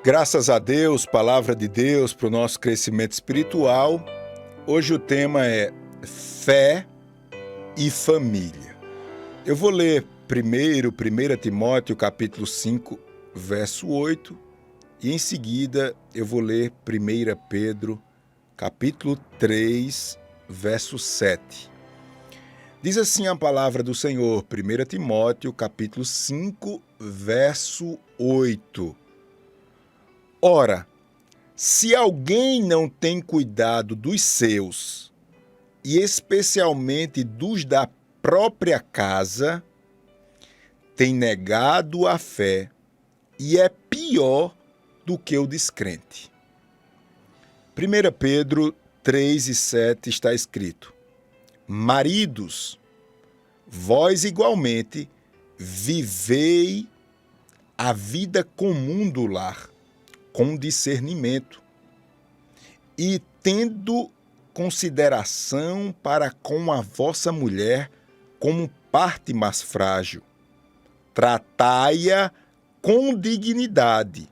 Graças a Deus, palavra de Deus para o nosso crescimento espiritual. Hoje o tema é fé e família. Eu vou ler primeiro 1 Timóteo capítulo 5, verso 8, e em seguida eu vou ler 1 Pedro capítulo 3, verso 7. Diz assim a palavra do Senhor, 1 Timóteo capítulo 5, verso 8. Ora, se alguém não tem cuidado dos seus, e especialmente dos da própria casa, tem negado a fé e é pior do que o descrente. 1 Pedro 3 e 7 está escrito: Maridos, vós igualmente vivei a vida comum do lar, com discernimento, e tendo consideração para com a vossa mulher como parte mais frágil. Tratai-a com dignidade,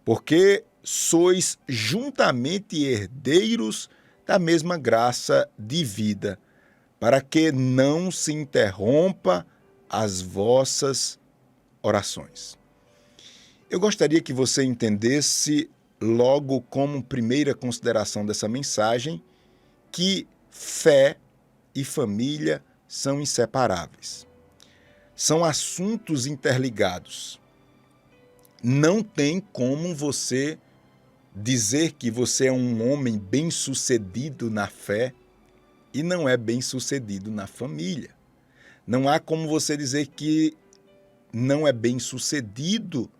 porque sois juntamente herdeiros da mesma graça de vida, para que não se interrompa as vossas orações. Eu gostaria que você entendesse logo como primeira consideração dessa mensagem que fé e família são inseparáveis. São assuntos interligados. Não tem como você dizer que você é um homem bem-sucedido na fé e não é bem-sucedido na família. Não há como você dizer que não é bem-sucedido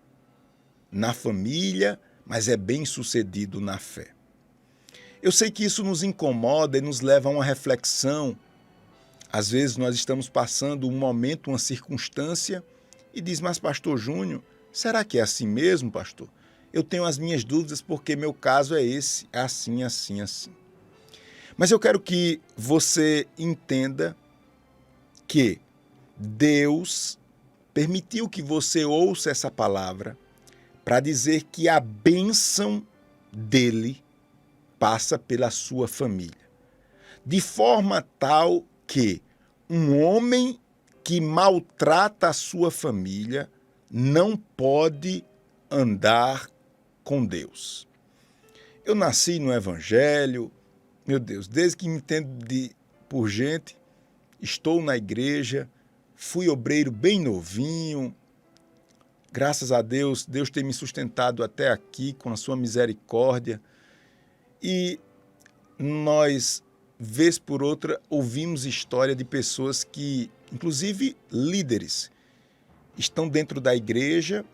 na família, mas é bem-sucedido na fé. Eu sei que isso nos incomoda e nos leva a uma reflexão. Às vezes nós estamos passando um momento, uma circunstância, e diz, mas pastor Júnior, será que é assim mesmo, pastor? Eu tenho as minhas dúvidas porque meu caso é esse, é assim, assim, assim. Mas eu quero que você entenda que Deus permitiu que você ouça essa palavra para dizer que a bênção dele passa pela sua família. De forma tal que um homem que maltrata a sua família não pode andar com Deus. Eu nasci no Evangelho, meu Deus, desde que me entendo por gente, estou na igreja, fui obreiro bem novinho. Graças a Deus, Deus tem me sustentado até aqui com a sua misericórdia. E nós, vez por outra, ouvimos história de pessoas que, inclusive líderes, estão dentro da igreja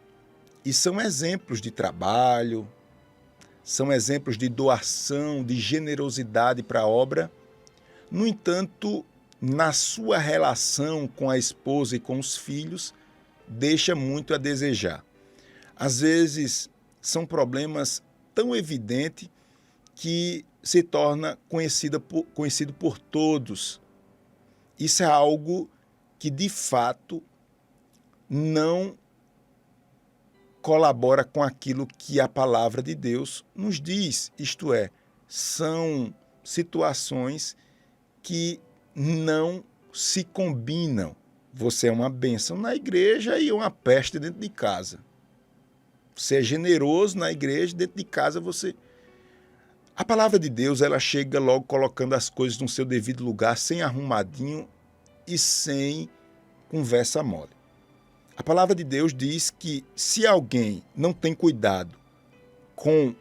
e são exemplos de trabalho, são exemplos de doação, de generosidade para a obra. No entanto, na sua relação com a esposa e com os filhos, deixa muito a desejar. Às vezes, são problemas tão evidentes que se torna conhecido por todos. Isso é algo que, de fato, não colabora com aquilo que a palavra de Deus nos diz. Isto é, são situações que não se combinam. Você é uma bênção na igreja e uma peste dentro de casa. Você é generoso na igreja, dentro de casa você... A palavra de Deus, ela chega logo colocando as coisas no seu devido lugar, sem arrumadinho e sem conversa mole. A palavra de Deus diz que se alguém não tem cuidado com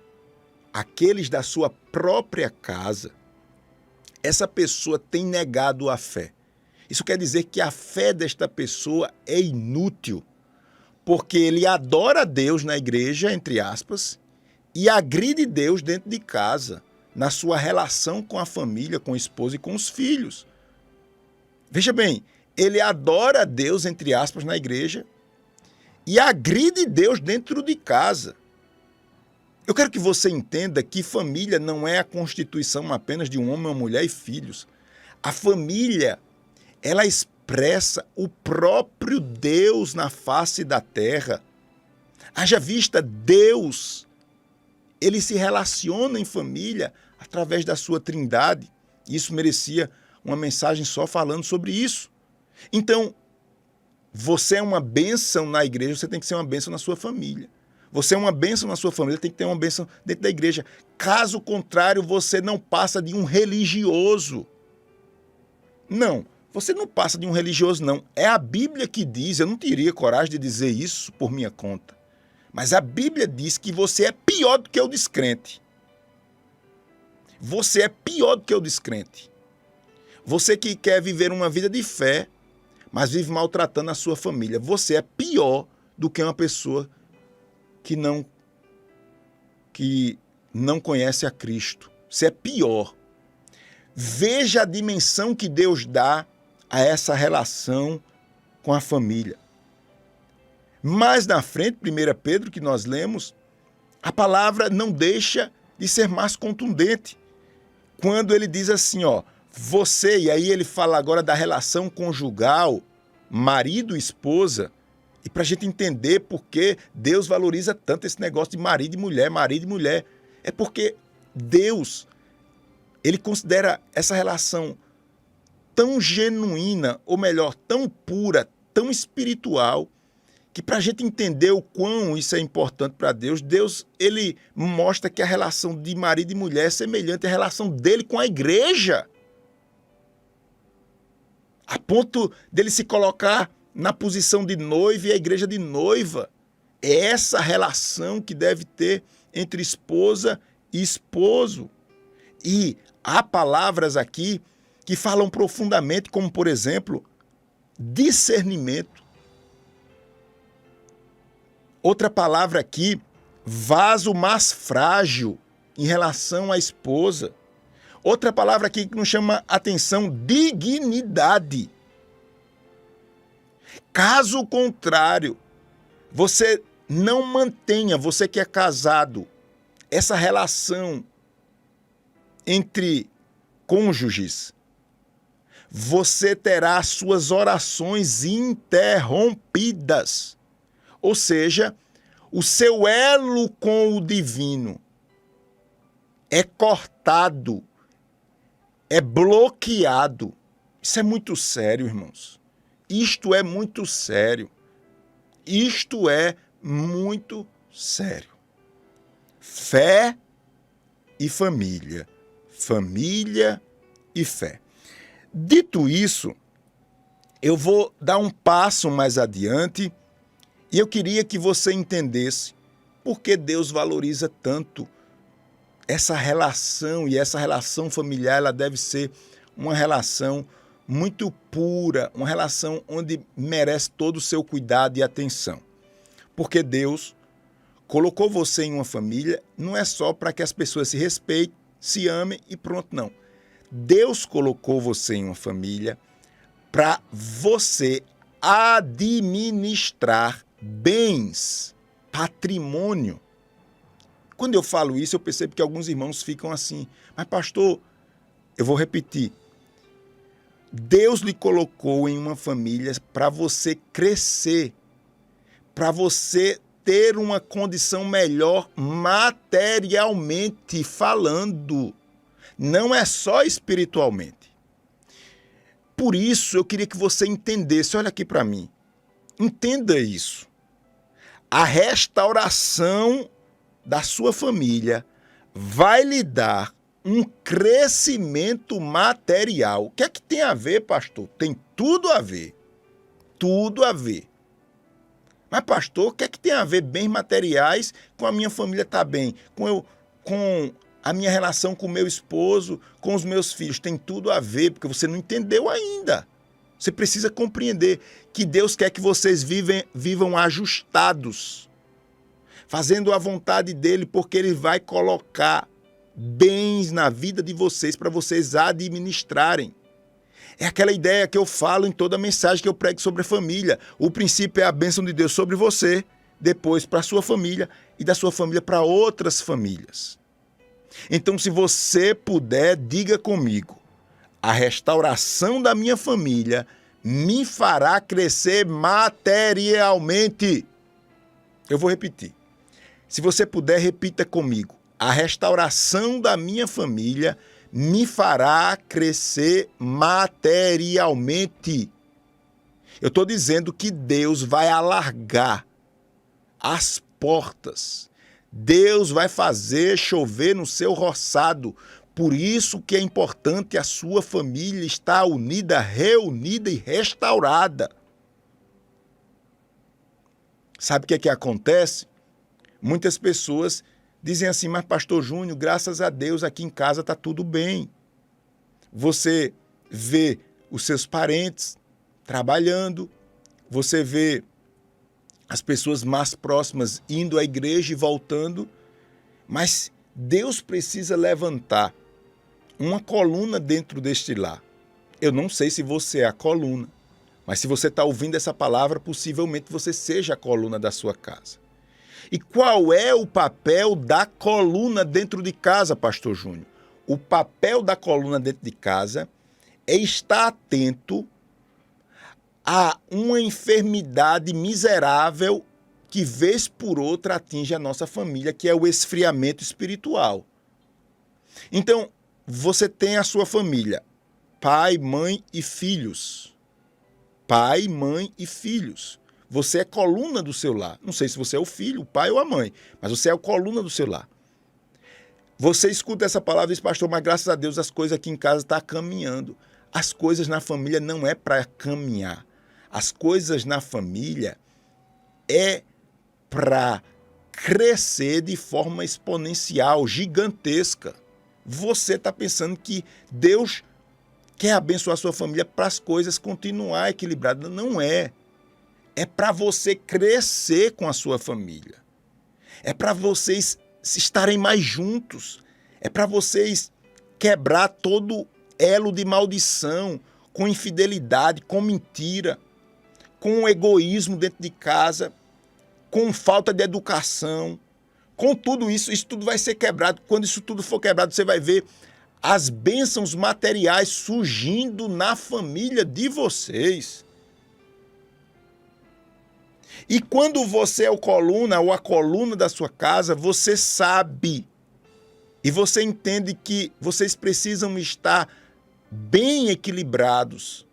aqueles da sua própria casa, essa pessoa tem negado a fé. Isso quer dizer que a fé desta pessoa é inútil, porque ele adora Deus na igreja, entre aspas, e agride Deus dentro de casa, na sua relação com a família, com a esposa e com os filhos. Veja bem, ele adora Deus, entre aspas, na igreja e agride Deus dentro de casa. Eu quero que você entenda que família não é a constituição apenas de um homem, uma mulher e filhos. A família, ela expressa o próprio Deus na face da terra. Haja vista, Deus, ele se relaciona em família através da sua trindade. Isso merecia uma mensagem só falando sobre isso. Então, você é uma bênção na igreja, você tem que ser uma bênção na sua família. Você é uma bênção na sua família, tem que ter uma bênção dentro da igreja. Caso contrário, você não passa de um religioso. Não, você não passa de um religioso, não. É a Bíblia que diz, eu não teria coragem de dizer isso por minha conta, mas a Bíblia diz que você é pior do que o descrente. Você é pior do que o descrente. Você que quer viver uma vida de fé, mas vive maltratando a sua família. Você é pior do que uma pessoa que não conhece a Cristo. Você é pior. Veja a dimensão que Deus dá a essa relação com a família. Mais na frente, 1 Pedro, que nós lemos, a palavra não deixa de ser mais contundente. Quando ele diz assim, você, e aí ele fala agora da relação conjugal, marido e esposa, e para a gente entender por que Deus valoriza tanto esse negócio de marido e mulher, é porque Deus, ele considera essa relação tão genuína, ou melhor, tão pura, tão espiritual, que para a gente entender o quão isso é importante para Deus, ele mostra que a relação de marido e mulher é semelhante à relação dele com a igreja. A ponto dele se colocar na posição de noivo e a igreja de noiva. É essa relação que deve ter entre esposa e esposo. E há palavras aqui que falam profundamente, como, por exemplo, discernimento. Outra palavra aqui, vaso mais frágil em relação à esposa. Outra palavra aqui que nos chama atenção, dignidade. Caso contrário, você não mantenha, você que é casado, essa relação entre cônjuges, você terá suas orações interrompidas. Ou seja, o seu elo com o divino é cortado, é bloqueado. Isso é muito sério, irmãos. Isto é muito sério. Isto é muito sério. Fé e família. Família e fé. Dito isso, eu vou dar um passo mais adiante e eu queria que você entendesse por que Deus valoriza tanto essa relação, e essa relação familiar ela deve ser uma relação muito pura, uma relação onde merece todo o seu cuidado e atenção. Porque Deus colocou você em uma família, não é só para que as pessoas se respeitem, se amem e pronto, não. Deus colocou você em uma família para você administrar bens, patrimônio. Quando eu falo isso, eu percebo que alguns irmãos ficam assim, mas pastor, eu vou repetir, Deus lhe colocou em uma família para você crescer, para você ter uma condição melhor materialmente falando, não é só espiritualmente. Por isso eu queria que você entendesse, olha aqui para mim, entenda isso. A restauração da sua família vai lhe dar um crescimento material. O que é que tem a ver, pastor? Tem tudo a ver. Tudo a ver. Mas, pastor, o que é que tem a ver bens materiais com a minha família estar bem? Com a minha relação com o meu esposo, com os meus filhos? Tem tudo a ver, porque você não entendeu ainda. Você precisa compreender que Deus quer que vocês vivam ajustados, fazendo a vontade dele, porque ele vai colocar bens na vida de vocês para vocês administrarem. É aquela ideia que eu falo em toda a mensagem que eu prego sobre a família. O princípio é a bênção de Deus sobre você, depois para a sua família e da sua família para outras famílias. Então, se você puder, diga comigo: a restauração da minha família me fará crescer materialmente. Eu vou repetir. Se você puder, repita comigo. A restauração da minha família me fará crescer materialmente. Eu estou dizendo que Deus vai alargar as portas. Deus vai fazer chover no seu roçado. Por isso que é importante a sua família estar unida, reunida e restaurada. Sabe o que é que acontece? Muitas pessoas dizem assim, mas pastor Júnior, graças a Deus aqui em casa está tudo bem. Você vê os seus parentes trabalhando, você vê as pessoas mais próximas indo à igreja e voltando, mas Deus precisa levantar uma coluna dentro deste lar. Eu não sei se você é a coluna, mas se você está ouvindo essa palavra, possivelmente você seja a coluna da sua casa. E qual é o papel da coluna dentro de casa, pastor Júnior? O papel da coluna dentro de casa é estar atento a uma enfermidade miserável que, vez por outra, atinge a nossa família, que é o esfriamento espiritual. Então, você tem a sua família, pai, mãe e filhos. Pai, mãe e filhos. Você é coluna do seu lar. Não sei se você é o filho, o pai ou a mãe, mas você é a coluna do seu lar. Você escuta essa palavra e diz, pastor, mas graças a Deus as coisas aqui em casa estão caminhando. As coisas na família não é para caminhar. As coisas na família é para crescer de forma exponencial, gigantesca. Você está pensando que Deus quer abençoar a sua família para as coisas continuar equilibradas. Não é. É para você crescer com a sua família. É para vocês estarem mais juntos. É para vocês quebrar todo elo de maldição, com infidelidade, com mentira, com egoísmo dentro de casa, com falta de educação. Com tudo isso, isso tudo vai ser quebrado. Quando isso tudo for quebrado, você vai ver as bênçãos materiais surgindo na família de vocês. E quando você é o coluna ou a coluna da sua casa, você sabe e você entende que vocês precisam estar bem equilibrados,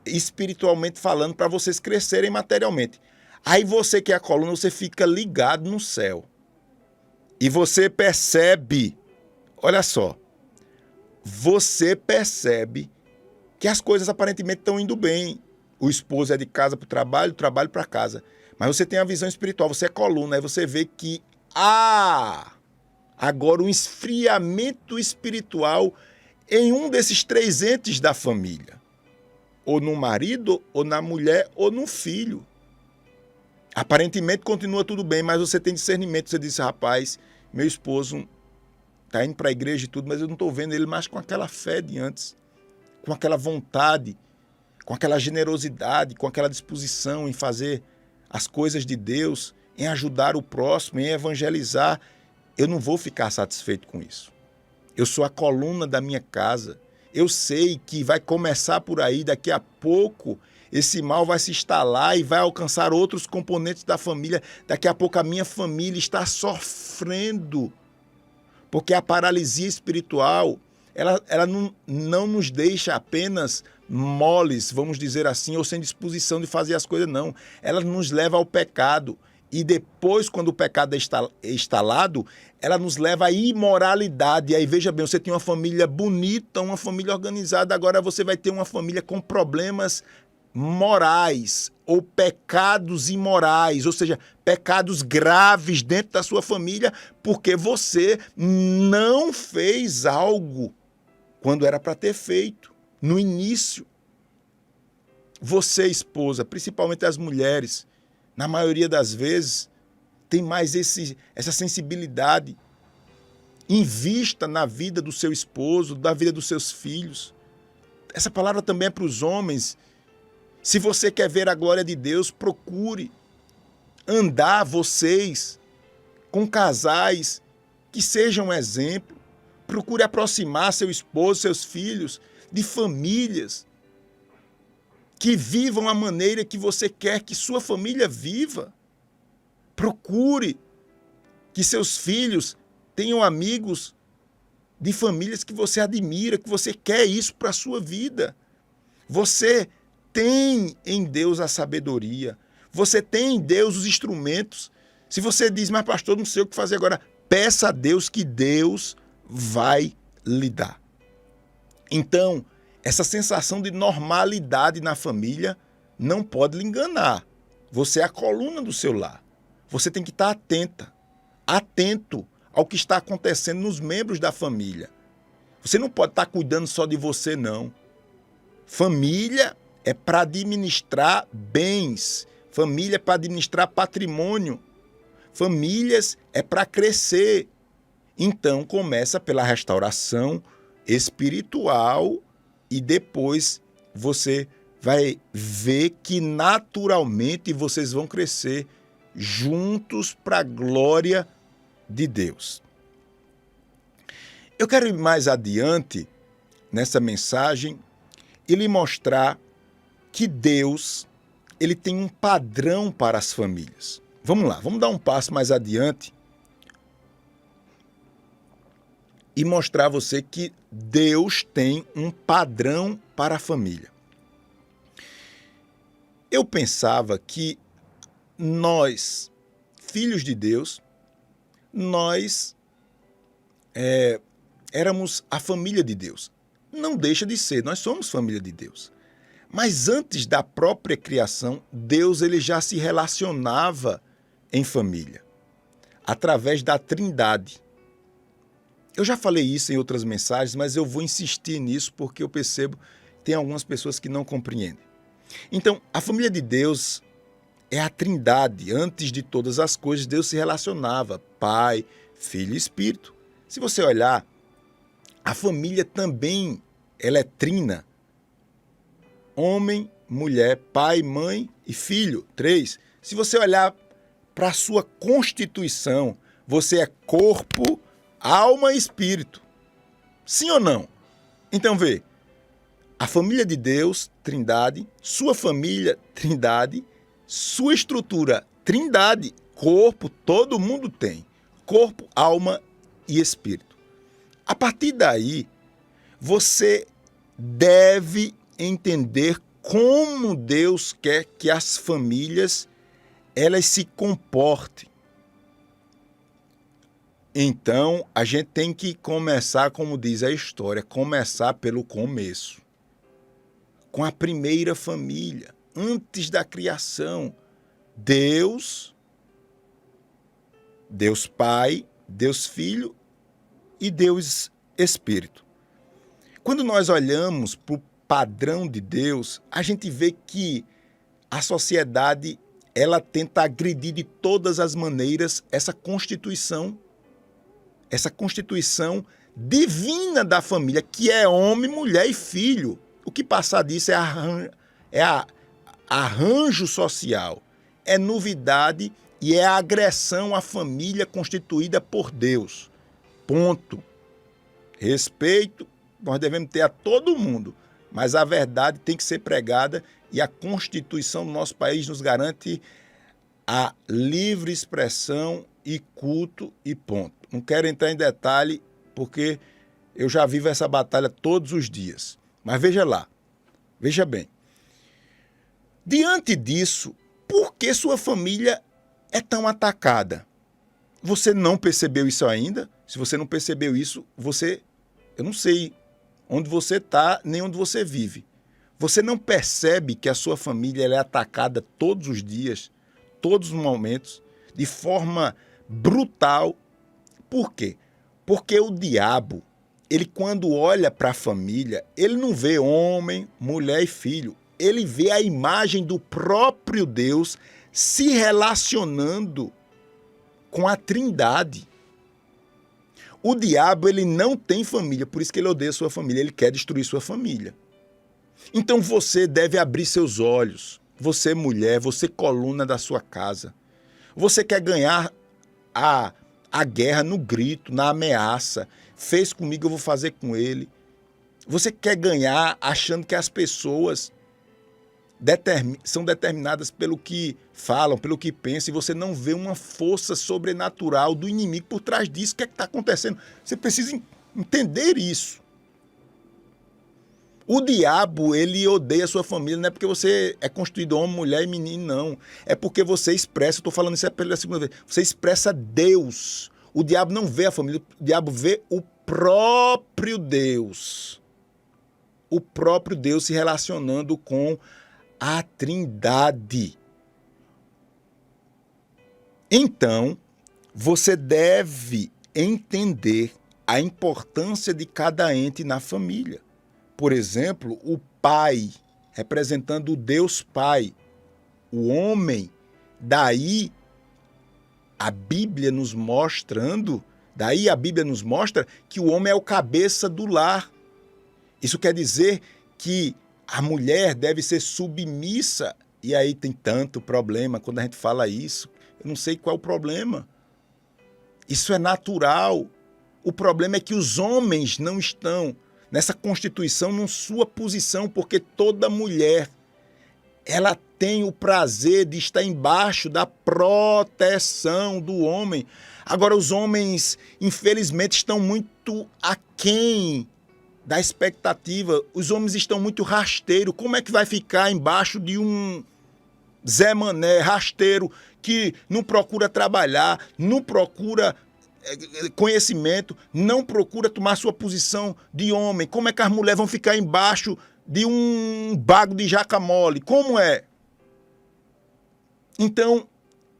espiritualmente falando, para vocês crescerem materialmente. Aí você que é a coluna, você fica ligado no céu. E você percebe, olha só, você percebe que as coisas aparentemente estão indo bem. O esposo é de casa para o trabalho para casa. Mas você tem a visão espiritual, você é coluna, aí você vê que agora um esfriamento espiritual em um desses três entes da família. Ou no marido, ou na mulher, ou no filho. Aparentemente continua tudo bem, mas você tem discernimento. Você diz, rapaz, meu esposo está indo para a igreja e tudo, mas eu não estou vendo ele mais com aquela fé de antes, com aquela vontade, com aquela generosidade, com aquela disposição em fazer as coisas de Deus, em ajudar o próximo, em evangelizar. Eu não vou ficar satisfeito com isso. Eu sou a coluna da minha casa. Eu sei que vai começar por aí, daqui a pouco esse mal vai se instalar e vai alcançar outros componentes da família. Daqui a pouco a minha família está sofrendo, porque a paralisia espiritual, ela não nos deixa apenas moles, vamos dizer assim, ou sem disposição de fazer as coisas, não. Ela nos leva ao pecado. E depois, quando o pecado é instalado, ela nos leva à imoralidade. E aí, veja bem, você tem uma família bonita, uma família organizada, agora você vai ter uma família com problemas morais ou pecados imorais, ou seja, pecados graves dentro da sua família, porque você não fez algo quando era para ter feito, no início. Você, esposa, principalmente as mulheres, na maioria das vezes, tem mais essa sensibilidade. Invista na vida do seu esposo, na vida dos seus filhos. Essa palavra também é para os homens. Se você quer ver a glória de Deus, procure andar vocês com casais que sejam um exemplo. Procure aproximar seu esposo, seus filhos, de famílias que vivam a maneira que você quer que sua família viva. Procure que seus filhos tenham amigos de famílias que você admira, que você quer isso para a sua vida. Você tem em Deus a sabedoria. Você tem em Deus os instrumentos. Se você diz, mas pastor, não sei o que fazer agora, peça a Deus que Deus vai lhe dar. Então, essa sensação de normalidade na família não pode lhe enganar. Você é a coluna do seu lar. Você tem que estar atento ao que está acontecendo nos membros da família. Você não pode estar cuidando só de você, não. Família é para administrar bens. Família é para administrar patrimônio. Famílias é para crescer. Então, começa pela restauração espiritual e depois você vai ver que naturalmente vocês vão crescer juntos para a glória de Deus. Eu quero ir mais adiante nessa mensagem e lhe mostrar que Deus, ele tem um padrão para as famílias. Vamos lá, vamos dar um passo mais adiante e mostrar a você que Deus tem um padrão para a família. Eu pensava que nós, filhos de Deus, nós éramos a família de Deus. Não deixa de ser, nós somos família de Deus. Mas antes da própria criação, Deus ele já se relacionava em família, através da Trindade. Eu já falei isso em outras mensagens, mas eu vou insistir nisso porque eu percebo que tem algumas pessoas que não compreendem. Então, a família de Deus é a Trindade. Antes de todas as coisas, Deus se relacionava, Pai, Filho e Espírito. Se você olhar, a família também ela é trina. Homem, mulher, pai, mãe e filho, 3. Se você olhar para a sua constituição, você é corpo, alma e espírito. Sim ou não? Então vê, a família de Deus, Trindade, sua família, Trindade, sua estrutura, Trindade, corpo, todo mundo tem. Corpo, alma e espírito. A partir daí, você deve entender como Deus quer que as famílias elas se comportem. Então, a gente tem que começar, como diz a história, começar pelo começo. Com a primeira família, antes da criação. Deus Pai, Deus Filho e Deus Espírito. Quando nós olhamos para o padrão de Deus, a gente vê que a sociedade ela tenta agredir de todas as maneiras essa constituição divina da família, que é homem, mulher e filho. O que passar disso é arranjo social, é novidade e é agressão à família constituída por Deus. Ponto. Respeito nós devemos ter a todo mundo, mas a verdade tem que ser pregada e a Constituição do nosso país nos garante a livre expressão e culto e ponto. Não quero entrar em detalhe porque eu já vivo essa batalha todos os dias. Mas veja lá, veja bem. Diante disso, por que sua família é tão atacada? Você não percebeu isso ainda? Se você não percebeu isso, eu não sei onde você está, nem onde você vive. Você não percebe que a sua família ela é atacada todos os dias, todos os momentos, de forma brutal. Por quê? Porque o diabo, ele quando olha para a família, ele não vê homem, mulher e filho. Ele vê a imagem do próprio Deus se relacionando com a Trindade. O diabo, ele não tem família, por isso que ele odeia sua família, ele quer destruir sua família. Então você deve abrir seus olhos. Você, mulher, você coluna da sua casa. Você quer ganhar a guerra no grito, na ameaça. Fez comigo, eu vou fazer com ele. Você quer ganhar achando que as pessoas são determinadas pelo que falam, pelo que pensam, e você não vê uma força sobrenatural do inimigo por trás disso. O que é que está acontecendo? Você precisa entender isso. O diabo, ele odeia a sua família, não é porque você é constituído homem, mulher e menino, não. É porque você expressa, estou falando isso pela segunda vez, você expressa Deus. O diabo não vê a família, o diabo vê o próprio Deus. O próprio Deus se relacionando com a Trindade. Então, você deve entender a importância de cada ente na família. Por exemplo, o pai, representando o Deus Pai, o homem. Daí a Bíblia nos mostra que o homem é o cabeça do lar. Isso quer dizer que a mulher deve ser submissa. E aí tem tanto problema quando a gente fala isso. Eu não sei qual é o problema. Isso é natural. O problema é que os homens não estão nessa constituição, na sua posição, porque toda mulher, ela tem o prazer de estar embaixo da proteção do homem. Agora, os homens, infelizmente, estão muito aquém da expectativa. Os homens estão muito rasteiros. Como é que vai ficar embaixo de um Zé Mané rasteiro que não procura trabalhar, não procura conhecimento, não procura tomar sua posição de homem? Como é que as mulheres vão ficar embaixo de um bago de jaca mole? Como é? Então,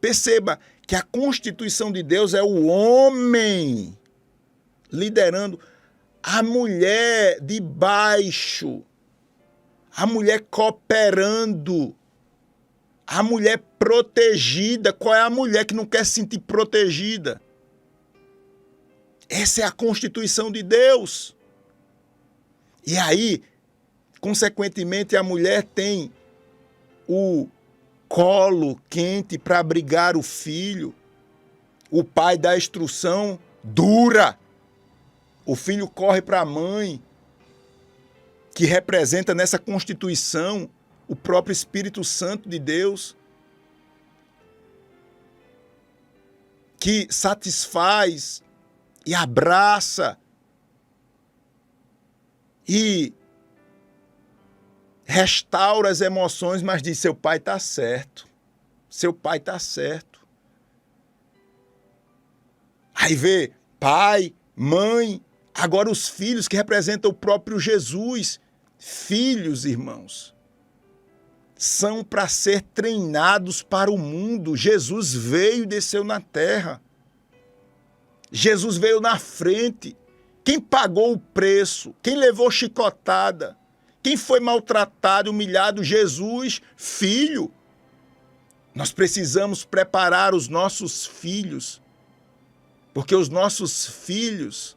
perceba que a constituição de Deus é o homem liderando, a mulher de baixo, a mulher cooperando, a mulher protegida. Qual é a mulher que não quer se sentir protegida? Essa é a constituição de Deus. E aí, consequentemente, a mulher tem o colo quente para abrigar o filho. O pai dá instrução dura. O filho corre para a mãe, que representa nessa constituição o próprio Espírito Santo de Deus, que satisfaz e abraça e restaura as emoções, mas diz: seu pai está certo, seu pai está certo. Aí vê pai, mãe, agora os filhos, que representam o próprio Jesus. Filhos, irmãos, são para ser treinados para o mundo. Jesus veio e desceu na terra. Jesus veio na frente. Quem pagou o preço? Quem levou chicotada? Quem foi maltratado, humilhado? Jesus, filho. Nós precisamos preparar os nossos filhos, porque os nossos filhos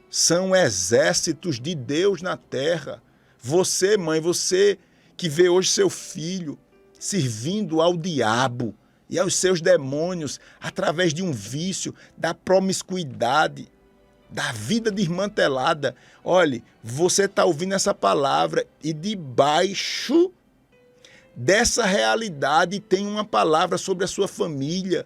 são exércitos de Deus na terra. Você, mãe, você que vê hoje seu filho servindo ao diabo e aos seus demônios através de um vício, da promiscuidade, da vida desmantelada. Olhe, você está ouvindo essa palavra e debaixo dessa realidade tem uma palavra sobre a sua família.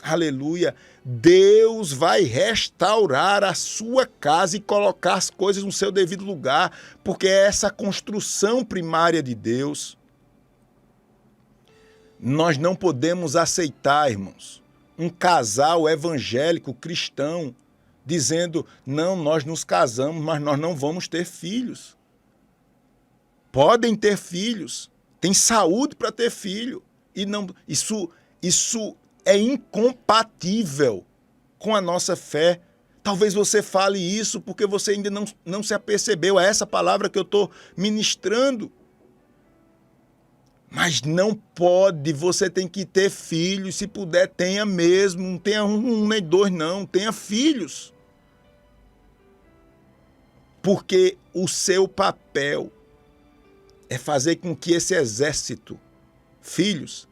Aleluia. Deus vai restaurar a sua casa e colocar as coisas no seu devido lugar, porque é essa construção primária de Deus. Nós não podemos aceitar, irmãos, um casal evangélico cristão dizendo: não, nós nos casamos, mas nós não vamos ter filhos. Podem ter filhos, tem saúde para ter filho, e não, isso é incompatível com a nossa fé. Talvez você fale isso porque você ainda não se apercebeu. É essa palavra que eu estou ministrando. Mas não pode, você tem que ter filhos. Se puder, tenha mesmo. Não tenha um nem dois, não. Tenha filhos. Porque o seu papel é fazer com que esse exército, filhos,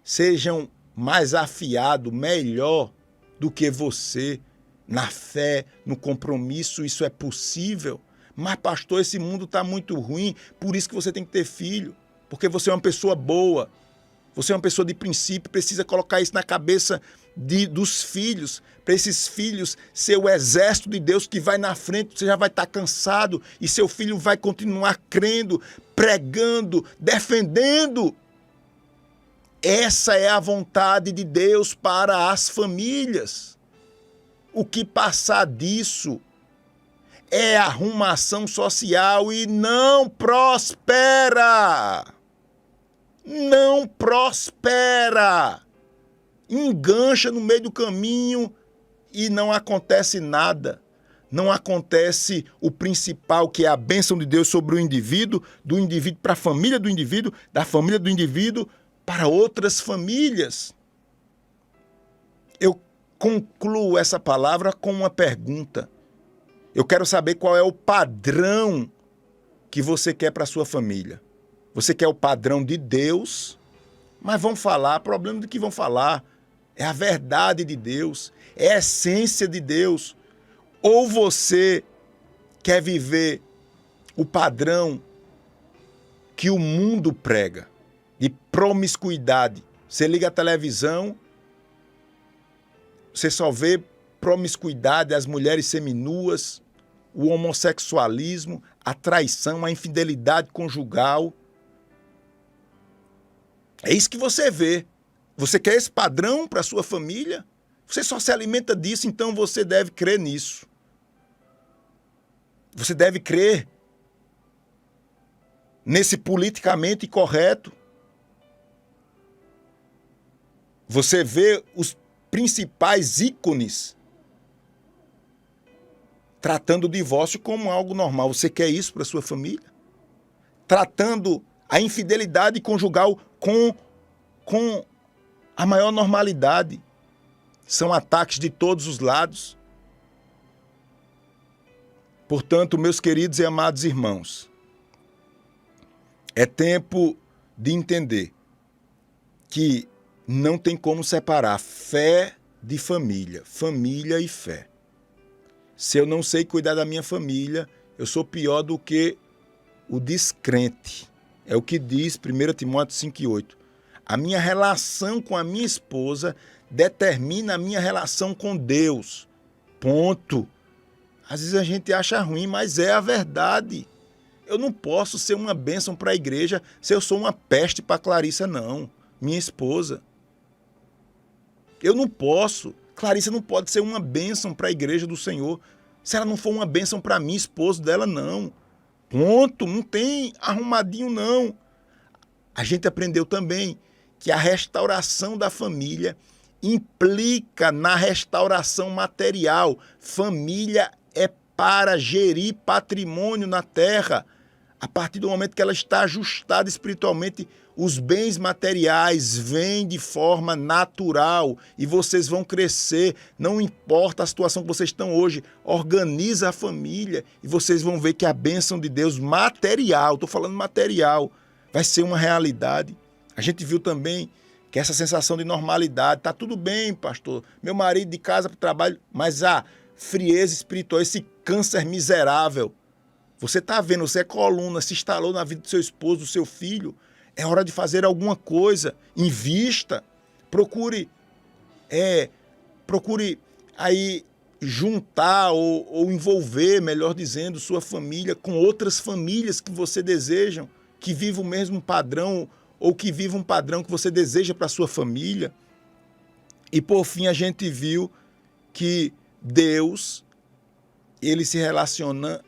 sejam mais afiado, melhor do que você, na fé, no compromisso. Isso é possível, Mas, pastor, esse mundo está muito ruim, por isso que você tem que ter filho. Porque você é uma pessoa boa. Você é uma pessoa de princípio, precisa colocar isso na cabeça dos filhos, para esses filhos ser o exército de Deus que vai na frente, você já vai estar cansado e seu filho vai continuar crendo, pregando, defendendo. Essa é a vontade de Deus para as famílias. O que passar disso é arrumação social e não prospera. Não prospera. Engancha no meio do caminho e não acontece nada. Não acontece o principal, que é a bênção de Deus sobre o indivíduo, do indivíduo para a família do indivíduo, da família do indivíduo para outras famílias. Eu concluo essa palavra com uma pergunta. Eu quero saber qual é o padrão que você quer para a sua família. Você quer o padrão de Deus, mas vão falar, problema do que vão falar, é a verdade de Deus, é a essência de Deus. Ou você quer viver o padrão que o mundo prega, de promiscuidade. Você liga a televisão, você só vê promiscuidade, as mulheres seminuas, o homossexualismo, a traição, a infidelidade conjugal. É isso que você vê. Você quer esse padrão para a sua família? Você só se alimenta disso, então você deve crer nisso. Você deve crer nesse politicamente correto. Você vê os principais ícones tratando o divórcio como algo normal. Você quer isso para a sua família? Tratando a infidelidade conjugal com a maior normalidade. São ataques de todos os lados. Portanto, meus queridos e amados irmãos, é tempo de entender que não tem como separar fé de família, família e fé. Se eu não sei cuidar da minha família, eu sou pior do que o descrente. É o que diz 1 Timóteo 5,8. A minha relação com a minha esposa determina a minha relação com Deus. Ponto. Às vezes a gente acha ruim, mas é a verdade. Eu não posso ser uma bênção para a igreja se eu sou uma peste para a Clarissa, não. Minha esposa. Eu não posso. Clarissa não pode ser uma bênção para a igreja do Senhor se ela não for uma bênção para mim, esposo dela, não. Ponto. Não tem arrumadinho, não. A gente aprendeu também que a restauração da família implica na restauração material. Família é para gerir patrimônio na terra. A partir do momento que ela está ajustada espiritualmente, os bens materiais vêm de forma natural e vocês vão crescer. Não importa a situação que vocês estão hoje, organiza a família e vocês vão ver que a bênção de Deus material, estou falando material, vai ser uma realidade. A gente viu também que essa sensação de normalidade, tá tudo bem, pastor, meu marido de casa para o trabalho, mas a frieza espiritual, esse câncer miserável, você está vendo, você é coluna, se instalou na vida do seu esposo, do seu filho, é hora de fazer alguma coisa, invista, procure aí juntar ou envolver, melhor dizendo, sua família com outras famílias que você deseja, que vivam o mesmo padrão ou que vivam um padrão que você deseja para a sua família. E por fim a gente viu que Deus, ele se relaciona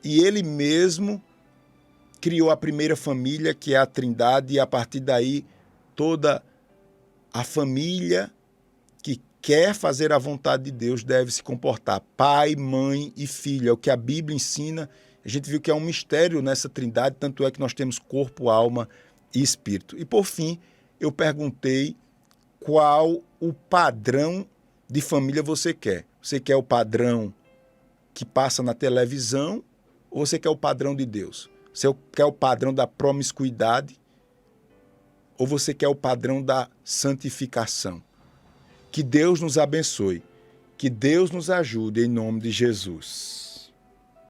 e ele mesmo criou a primeira família, que é a Trindade, e a partir daí toda a família que quer fazer a vontade de Deus deve se comportar. Pai, mãe e filho, é o que a Bíblia ensina. A gente viu que é um mistério nessa Trindade, tanto é que nós temos corpo, alma e espírito. E por fim, eu perguntei qual o padrão de família você quer. Você quer o padrão que passa na televisão ou você quer o padrão de Deus? Você quer o padrão da promiscuidade ou você quer o padrão da santificação? Que Deus nos abençoe. Que Deus nos ajude em nome de Jesus.